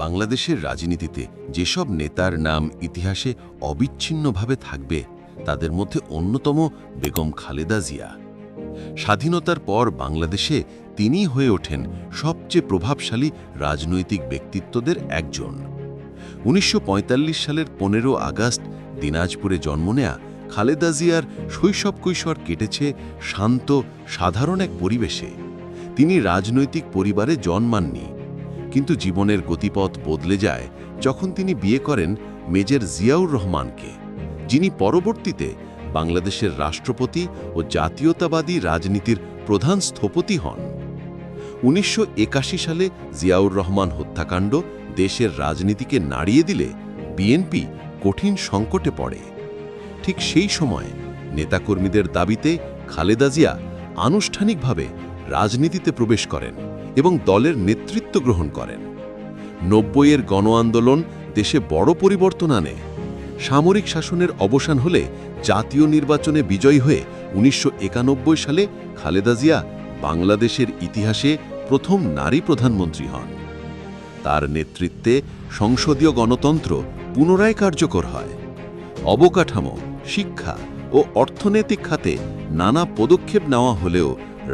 বাংলাদেশের রাজনীতিতে যেসব নেতার নাম ইতিহাসে অবিচ্ছিন্নভাবে থাকবে তাদের মধ্যে অন্যতম বেগম খালেদা জিয়া। স্বাধীনতার পর বাংলাদেশে তিনিই হয়ে ওঠেন সবচেয়ে প্রভাবশালী রাজনৈতিক ব্যক্তিত্বদের একজন। ১৯৪৫ সালের ১৫ আগস্ট দিনাজপুরে জন্ম নেয়া খালেদা জিয়ার শৈশব কৈশোর কেটেছে শান্ত সাধারণ এক পরিবেশে। তিনি রাজনৈতিক পরিবারে জন্মাননি, কিন্তু জীবনের গতিপথ বদলে যায় যখন তিনি বিয়ে করেন মেজর জিয়াউর রহমানকে, যিনি পরবর্তীতে বাংলাদেশের রাষ্ট্রপতি ও জাতীয়তাবাদী রাজনীতির প্রধান স্থপতি হন। ১৯৮১ সালে জিয়াউর রহমান হত্যাকাণ্ড দেশের রাজনীতিকে নাড়িয়ে দিলে বিএনপি কঠিন সংকটে পড়ে। ঠিক সেই সময় নেতাকর্মীদের দাবিতে খালেদা জিয়া আনুষ্ঠানিকভাবে রাজনীতিতে প্রবেশ করেন এবং দলের নেতৃত্ব গ্রহণ করেন। ৯০-এর গণ আন্দোলন দেশে বড় পরিবর্তন আনে। সামরিক শাসনের অবসান হলে জাতীয় নির্বাচনে বিজয়ী হয়ে ১৯৯১ সালে খালেদা জিয়া বাংলাদেশের ইতিহাসে প্রথম নারী প্রধানমন্ত্রী হন। তার নেতৃত্বে সংসদীয় গণতন্ত্র পুনরায় কার্যকর হয়। অবকাঠামো, শিক্ষা ও অর্থনৈতিক খাতে নানা পদক্ষেপ নেওয়া হলেও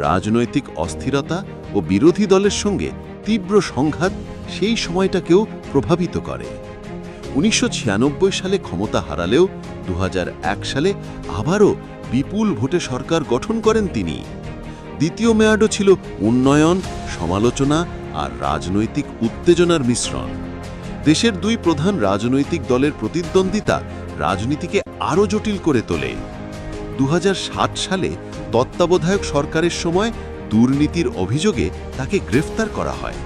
রাজনৈতিক অস্থিরতা ও বিরোধী দলের সঙ্গে তীব্র সংঘাত সেই সময়টাকেও প্রভাবিত করে। ১৯৯৬ সালে ক্ষমতা হারালেও ২০০১ সালে আবারও বিপুল ভোটে সরকার গঠন করেন তিনি। দ্বিতীয় মেয়াদও ছিল উন্নয়ন, সমালোচনা আর রাজনৈতিক উত্তেজনার মিশ্রণ। দেশের দুই প্রধান রাজনৈতিক দলের প্রতিদ্বন্দ্বিতা রাজনীতিকে আরও জটিল করে তোলে। ২০০৭ সালে তত্ত্বাবধায়ক সরকারের সময় দুর্নীতির অভিযোগে তাকে গ্রেফতার করা হয়।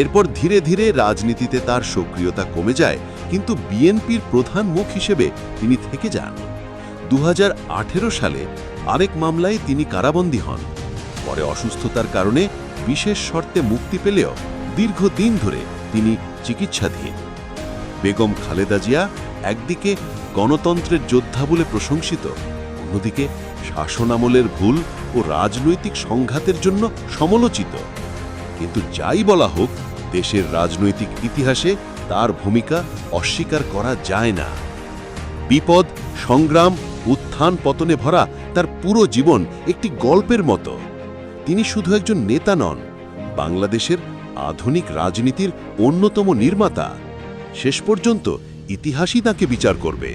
এরপর ধীরে ধীরে রাজনীতিতে তার সক্রিয়তা কমে যায়, কিন্তু বিএনপির প্রধান মুখ হিসেবে তিনি থেকে যান। ২০১৮ সালে আরেক মামলায় তিনি কারাবন্দী হন। পরে অসুস্থতার কারণে বিশেষ শর্তে মুক্তি পেলেও দীর্ঘদিন ধরে তিনি চিকিৎসাধীন। বেগম খালেদা জিয়া একদিকে গণতন্ত্রের যোদ্ধা বলে প্রশংসিত, অন্যদিকে শাসনামলের ভুল ও রাজনৈতিক সংঘাতের জন্য সমালোচিত। কিন্তু যাই বলা হোক, দেশের রাজনৈতিক ইতিহাসে তার ভূমিকা অস্বীকার করা যায় না। বিপদ, সংগ্রাম, উত্থান পতনে ভরা তার পুরো জীবন একটি গল্পের মতো। তিনি শুধু একজন নেতা নন, বাংলাদেশের আধুনিক রাজনীতির অন্যতম নির্মাতা। শেষ পর্যন্ত ইতিহাসই তাকে বিচার করবে।